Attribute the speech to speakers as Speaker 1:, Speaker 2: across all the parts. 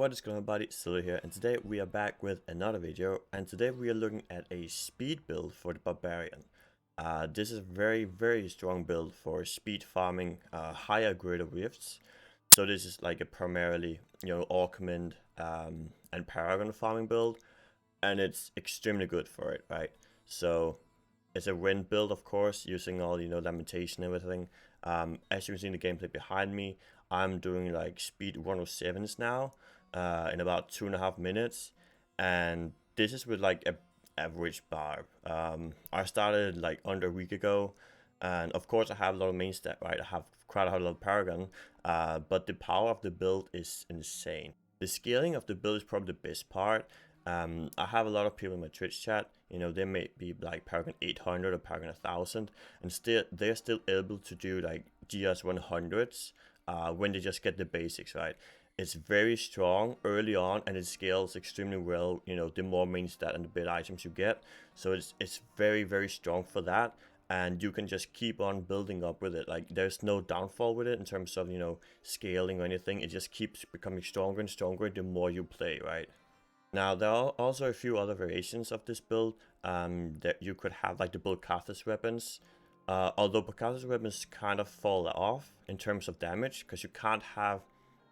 Speaker 1: What is going on, everybody? Silo here, and today we are back with another video, and today we are looking at a speed build for the Barbarian. This is a very strong build for speed farming, higher greater rifts. So this is like a primarily, Orcament and Paragon farming build, and it's extremely good for it, right? So it's a rend build, of course, using all, lamentation and everything. As you can see in the gameplay behind me, I'm doing like speed 107s now, in about 2.5 minutes, and this is with like a average barb. I started like under a week ago, and of course I have a lot of main stat, right? I have quite a lot of Paragon, but the power of the build is insane. The scaling of the build is probably the best part. I have a lot of people in my Twitch chat, they may be like Paragon 800 or Paragon 1000, and they're still able to do like GS 100s when they just get the basics right. It's very strong early on, and it scales extremely well, the more main stat and the better items you get. So it's very strong for that, and you can just keep on building up with it. Like, there's no downfall with it in terms of, scaling or anything. It just keeps becoming stronger and stronger the more you play, right? Now, there are also a few other variations of this build that you could have, like the Bolkatha's weapons. Although Bolkatha's weapons kind of fall off in terms of damage, because you can't have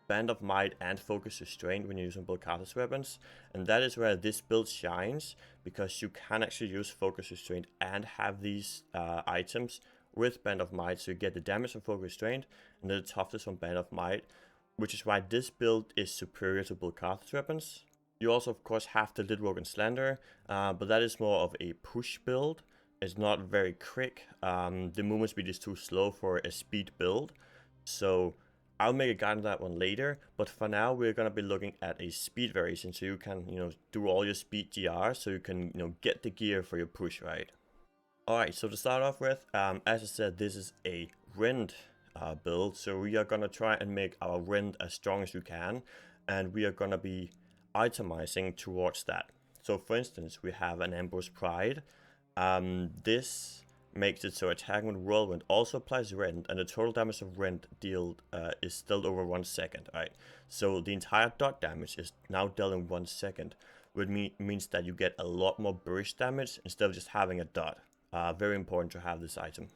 Speaker 1: Band of Might and Focus Restraint when you're using Bolkatha's weapons. And that is where this build shines, because you can actually use Focus Restraint and have these items with Band of Might, so you get the damage from Focus Restraint and the toughness from Band of Might, which is why this build is superior to Bolkatha's weapons. You also, of course, have the Lidrogue and Slender, but that is more of a push build. It's not very quick. The movement speed is too slow for a speed build, so I'll make a guide on that one later. But for now, we're gonna be looking at a speed variation, so you can, do all your speed GR, so you can, get the gear for your push, right? Alright, so to start off with, as I said, this is a rend build, so we are gonna try and make our rend as strong as we can, and we are gonna be itemizing towards that. So for instance, we have an Ambro's Pride. This makes it so attacking with Whirlwind also applies rend, and the total damage of rend dealt is still over 1 second, right? So the entire dot damage is now dealt in 1 second, which means that you get a lot more burst damage instead of just having a dot. Very important to have this item.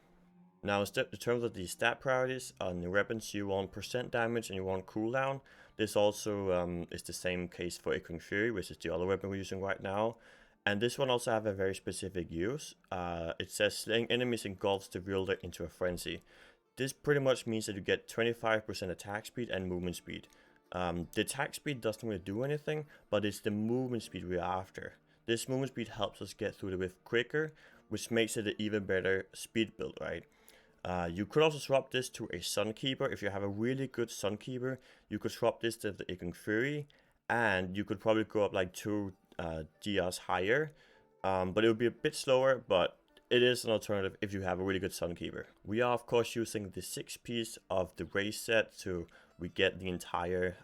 Speaker 1: Now, in terms of the stat priorities, on your weapons you want percent damage and you want cooldown. This also is the same case for Echoing Fury, which is the other weapon we're using right now. And this one also have a very specific use. It says slaying enemies engulfs the wielder into a frenzy. This pretty much means that you get 25% attack speed and movement speed. The attack speed doesn't really do anything, but it's the movement speed we're after. This movement speed helps us get through the whiff quicker, which makes it an even better speed build, right? You could also swap this to a Sunkeeper. If you have a really good Sunkeeper, you could swap this to the Echoing Fury, and you could probably go up like 2 GRs higher. But it would be a bit slower, but it is an alternative if you have a really good Sunkeeper. We are, of course, using the 6 piece of the race set, so we get the entire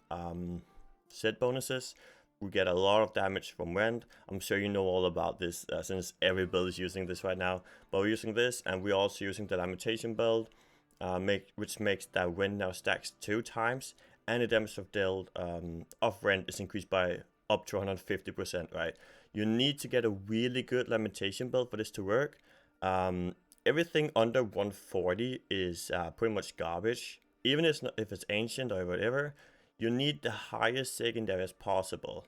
Speaker 1: set bonuses. We get a lot of damage from rend. I'm sure you know all about this since every build is using this right now. But we're using this, and we're also using the lamentation build, which makes that rend now stacks 2 times, and the damage of dealt of rend is increased by up to 150%, right? You need to get a really good lamentation build for this to work. Everything under 140 is pretty much garbage. Even if it's ancient or whatever, you need the highest secondary as possible.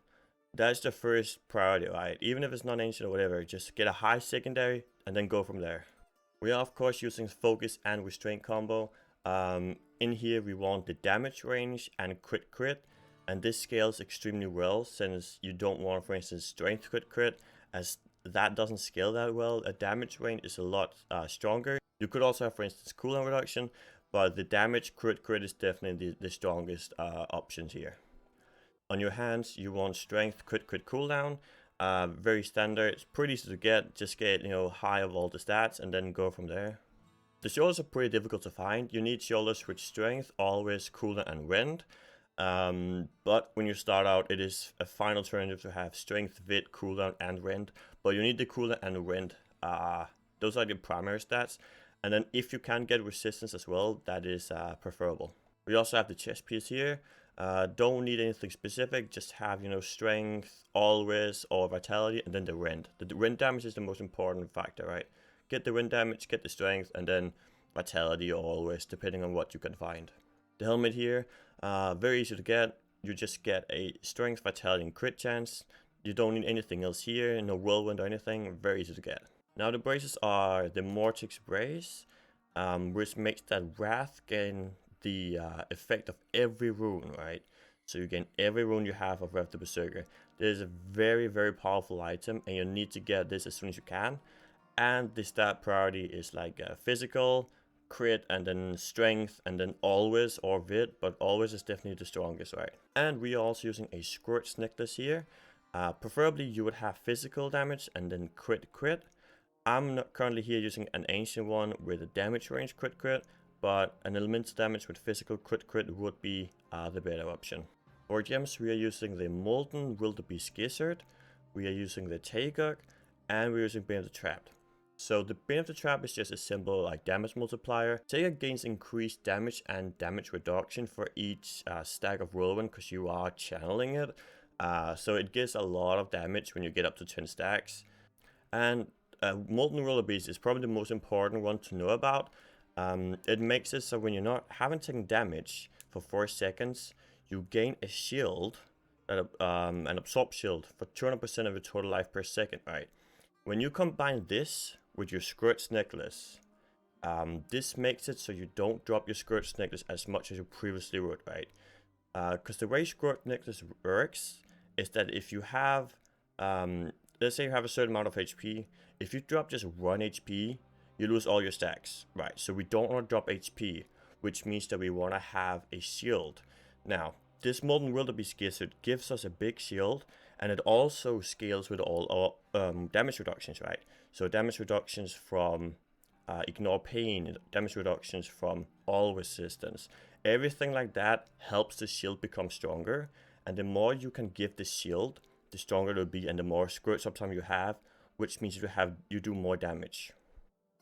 Speaker 1: That's the first priority, right? Even if it's not ancient or whatever, just get a high secondary and then go from there. We are, of course, using focus and restraint combo. In here, we want the damage range and crit, and this scales extremely well since you don't want, for instance, strength crit, as that doesn't scale that well. A damage range is a lot stronger. You could also have, for instance, cooldown reduction, but the damage crit is definitely the strongest options here. On your hands, you want strength crit cooldown. Very standard. It's pretty easy to get. Just get high of all the stats and then go from there. The shoulders are pretty difficult to find. You need shoulders with strength, always, cooldown, and rend. But when you start out, it is a fine alternative to have strength, vit, cooldown, and rend. But you need the cooldown and rend. Those are the primary stats. And then if you can get resistance as well, that is preferable. We also have the chest piece here. Don't need anything specific, just have, you know, strength, always, or vitality, and then the rend. The rend damage is the most important factor, right? Get the rend damage, get the strength, and then vitality or always, depending on what you can find. The helmet here, very easy to get. You just get a strength, vitality, and crit chance. You don't need anything else here, no whirlwind or anything, very easy to get. Now the braces are the Mortix brace, which makes that wrath gain the effect of every rune, right? So you gain every rune you have of Wrath the Berserker. This is a very, very powerful item, and you need to get this as soon as you can. And the stat priority is like physical, crit, and then strength, and then always or vid, but always is definitely the strongest, right? And we are also using a Scourge necklace here. Preferably you would have physical damage and then crit. I'm not currently here using an ancient one with a damage range crit, but an elemental damage with physical crit would be the better option. For gems, we are using the Molten Wildebeest Gizzard, we are using the Taeguk, and we're using Bane of the Trapped. So the Bane of the Trap is just a simple like damage multiplier. Taeguk gains increased damage and damage reduction for each stack of whirlwind because you are channeling it. So it gives a lot of damage when you get up to 10 stacks. And Molten Wildebeest is probably the most important one to know about. It makes it so when you're not having taken damage for 4 seconds, you gain a shield, an absorb shield for 200% of your total life per second, right? When you combine this with your Scourge necklace, this makes it so you don't drop your Scourge necklace as much as you previously would, right? Because the way Scourge necklace works is that if you have, let's say you have a certain amount of HP, if you drop just 1 HP, you lose all your stacks, right? So we don't want to drop HP, which means that we want to have a shield. Now, this Molten Wildebeest Gizzard gives us a big shield, and it also scales with all our damage reductions, right? So damage reductions from Ignore Pain, damage reductions from all resistance. Everything like that helps the shield become stronger, and the more you can give the shield, the stronger it will be, and the more Scourge uptime you have, which means you do more damage.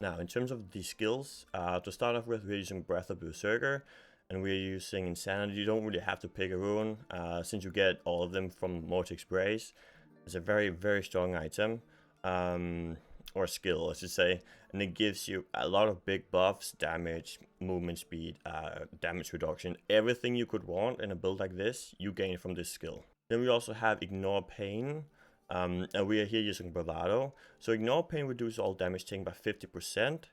Speaker 1: Now, in terms of the skills, to start off with, we're using Breath of Berserker, and we're using Insanity. You don't really have to pick a rune, since you get all of them from Mortix Brace. It's a very, very strong item, or skill, I should say, and it gives you a lot of big buffs, damage, movement speed, damage reduction. Everything you could want in a build like this, you gain from this skill. Then we also have Ignore Pain, and we are here using Bravado. So Ignore Pain reduces all damage taken by 50%,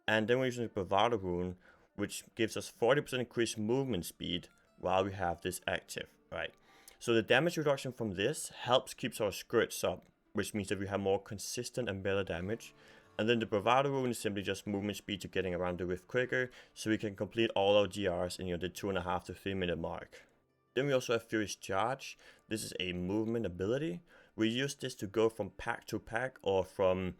Speaker 1: and then we're using the Bravado rune, which gives us 40% increased movement speed while we have this active, right? So the damage reduction from this helps keeps our Scourge up, which means that we have more consistent and better damage. And then the Bravado rune is simply just movement speed to getting around the rift quicker, so we can complete all our GRs in the 2.5 to 3 minute mark. Then we also have Furious Charge. This is a movement ability. We use this to go from pack to pack or from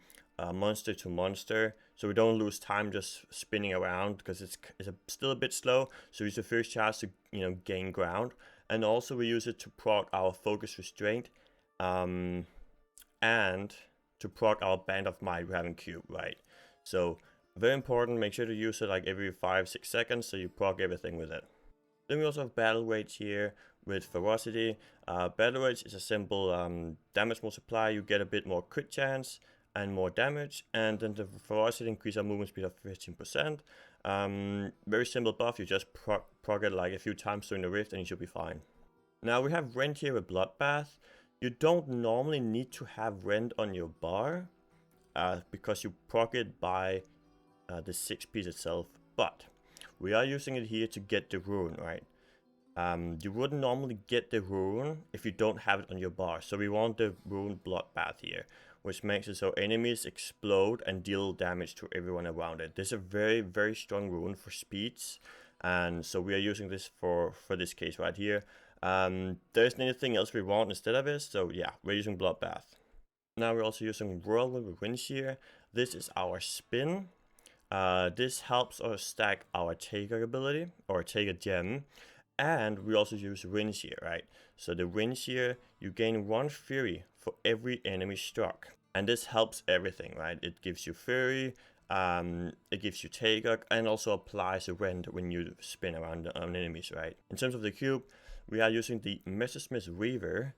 Speaker 1: monster to monster, so we don't lose time just spinning around because it's still a bit slow. So we use the Furious Charge to gain ground, and also we use it to proc our Focus Restraint, and to proc our Band of Might we have in Cube, right? So very important, make sure to use it like every 5-6 seconds so you proc everything with it. Then we also have Battle Rage here with Ferocity. Battle Rage is a simple damage multiplier. You get a bit more crit chance and more damage, and then the Ferocity increases our movement speed of 15%. Very simple buff, you just proc it like a few times during the rift and you should be fine. Now we have Rend here with Bloodbath. You don't normally need to have Rend on your bar, because you proc it by the 6 piece itself, but we are using it here to get the rune, right? You wouldn't normally get the rune if you don't have it on your bar, so we want the rune Bloodbath here, which makes it so enemies explode and deal damage to everyone around it. This is a very, very strong rune for speeds, and so we are using this for this case right here. There isn't anything else we want instead of this, so yeah, we're using Bloodbath. Now we're also using Whirlwind with Winch here. This is our spin. This helps us stack our Taeguk ability, or Taeguk gem, and we also use Winch here, right? So the Winch here, you gain 1 Fury for every enemy struck, and this helps everything, right? It gives you Fury, it gives you Taeguk, and also applies a rend when you spin around on enemies, right? In terms of the cube, we are using the Messersmith Reaver.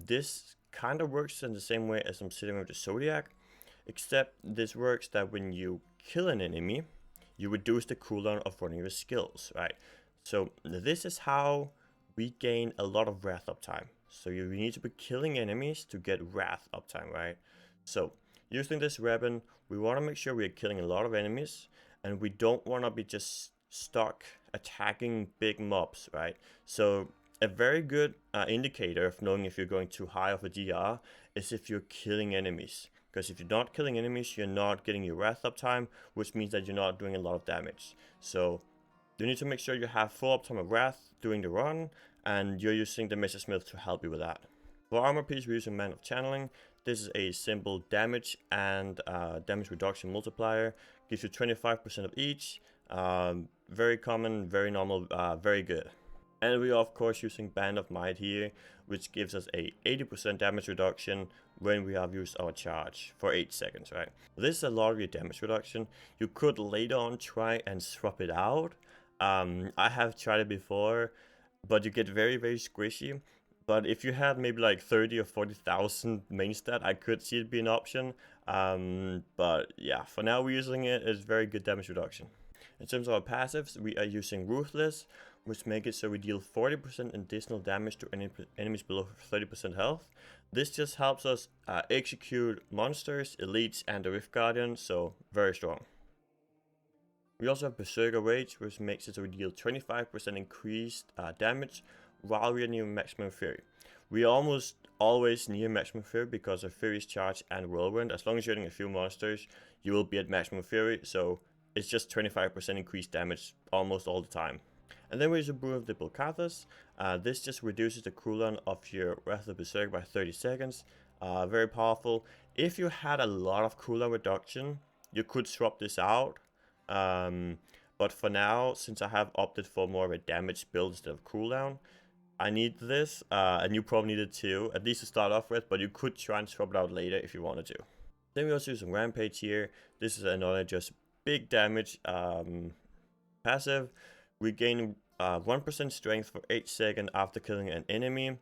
Speaker 1: This kind of works in the same way as I'm sitting with the Zodiac, except this works that when you kill an enemy, you reduce the cooldown of one of your skills, right? So this is how we gain a lot of Wrath uptime. So you need to be killing enemies to get Wrath uptime, right? So using this weapon, we want to make sure we are killing a lot of enemies, and we don't want to be just stuck attacking big mobs, right? So a very good indicator of knowing if you're going too high of a DR is if you're killing enemies. Because if you're not killing enemies, you're not getting your Wrath uptime, which means that you're not doing a lot of damage. So you need to make sure you have full uptime of Wrath during the run, and you're using the Messersmith to help you with that. For armor piece, we're using Man of Channeling. This is a simple damage and damage reduction multiplier. Gives you 25% of each. Very common, very normal, very good. And we are of course using Band of Might here, which gives us a 80% damage reduction when we have used our charge for 8 seconds, right? This is a lot of your damage reduction. You could later on try and swap it out. I have tried it before, but you get very, very squishy. But if you had maybe like 30 or 40,000 main stat, I could see it be an option. But yeah, for now we're using it as very good damage reduction. In terms of our passives, we are using Ruthless, which makes it so we deal 40% additional damage to enemies below 30% health. This just helps us execute monsters, elites, and the Rift Guardian, so very strong. We also have Berserker Rage, which makes it so we deal 25% increased damage while we are near maximum fury. We are almost always near maximum fury because of Fury's Charge and Whirlwind. As long as you're hitting a few monsters, you will be at maximum fury, so it's just 25% increased damage almost all the time. And then we use a Brew of the Bulkathas. This just reduces the cooldown of your Wrath of the Berserker by 30 seconds. Very powerful. If you had a lot of cooldown reduction, you could swap this out. But for now, since I have opted for more of a damage build instead of cooldown, I need this, and you probably need it too, at least to start off with, but you could try and swap it out later if you wanted to. Then we also use some Rampage here. This is another just big damage passive. We gain 1% strength for 8 seconds after killing an enemy,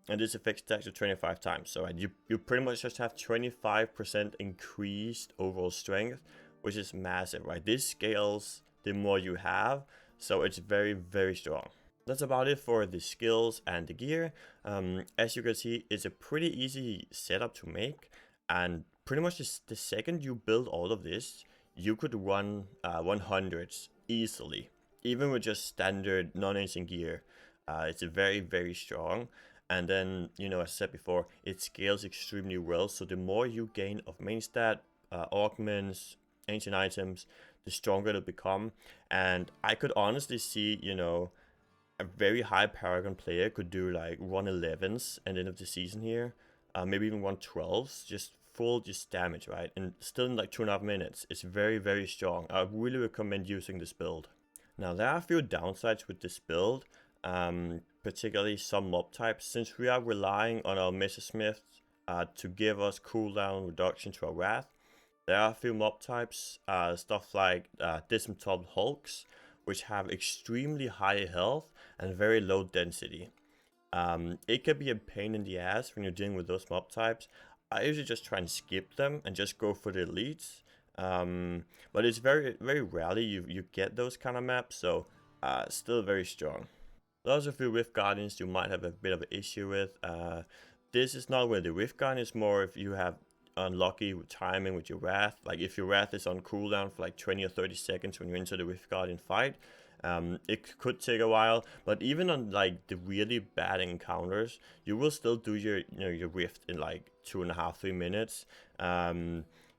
Speaker 1: and this effect stacks to 25 times. So you pretty much just have 25% increased overall strength, which is massive, right? This scales the more you have, so it's very, very strong. That's about it for the skills and the gear. As you can see, it's a pretty easy setup to make, and pretty much the second you build all of this, you could run 100s easily, even with just standard non-ancient gear. It's very, very strong. And then, you know, as I said before, it scales extremely well. So the more you gain of main stat, augments, ancient items, the stronger it'll become. And I could honestly see, you know, a very high Paragon player could do like 111s at the end of the season here, maybe even 112s, just full damage, right? And still in like 2.5 minutes. It's very, very strong. I really recommend using this build. Now there are a few downsides with this build, particularly some mob types. Since we are relying on our Messersmith to give us cooldown reduction to our Wrath, there are a few mob types, stuff like Dismembered Hulks, which have extremely high health and very low density. It can be a pain in the ass when you're dealing with those mob types. I usually just try and skip them and just go for the elites. But it's very, very rarely you get those kind of maps, so still very strong. There's a few Rift Guardians you might have a bit of an issue with. This is not where the Rift Guardian is, more if you have unlucky with timing with your Wrath. Like if your Wrath is on cooldown for like 20 or 30 seconds when you're into the Rift Guardian fight, it could take a while. But even on like the really bad encounters, you will still do your Rift in like 2.5-3 minutes.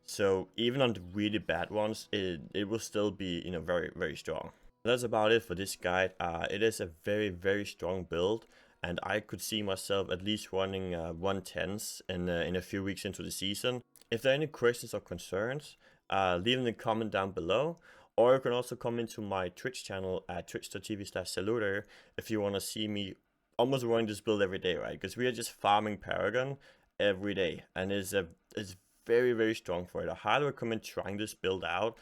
Speaker 1: So even on the really bad ones, it will still be very, very strong. That's about it for this guide. It is a very, very strong build, and I could see myself at least running 110's in a few weeks into the season. If there are any questions or concerns, leave them in the comment down below, or you can also come into my Twitch channel at twitch.tv/Saluter if you want to see me almost running this build every day, right? Because we are just farming Paragon every day, and it's very, very strong for it. I highly recommend trying this build out.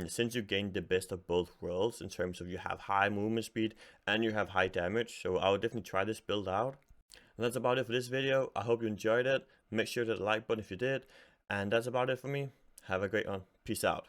Speaker 1: since you gain the best of both worlds in terms of you have high movement speed and you have high damage. So I would definitely try this build out. And that's about it for this video. I hope you enjoyed it. Make sure to hit the like button if you did. And that's about it for me. Have a great one. Peace out.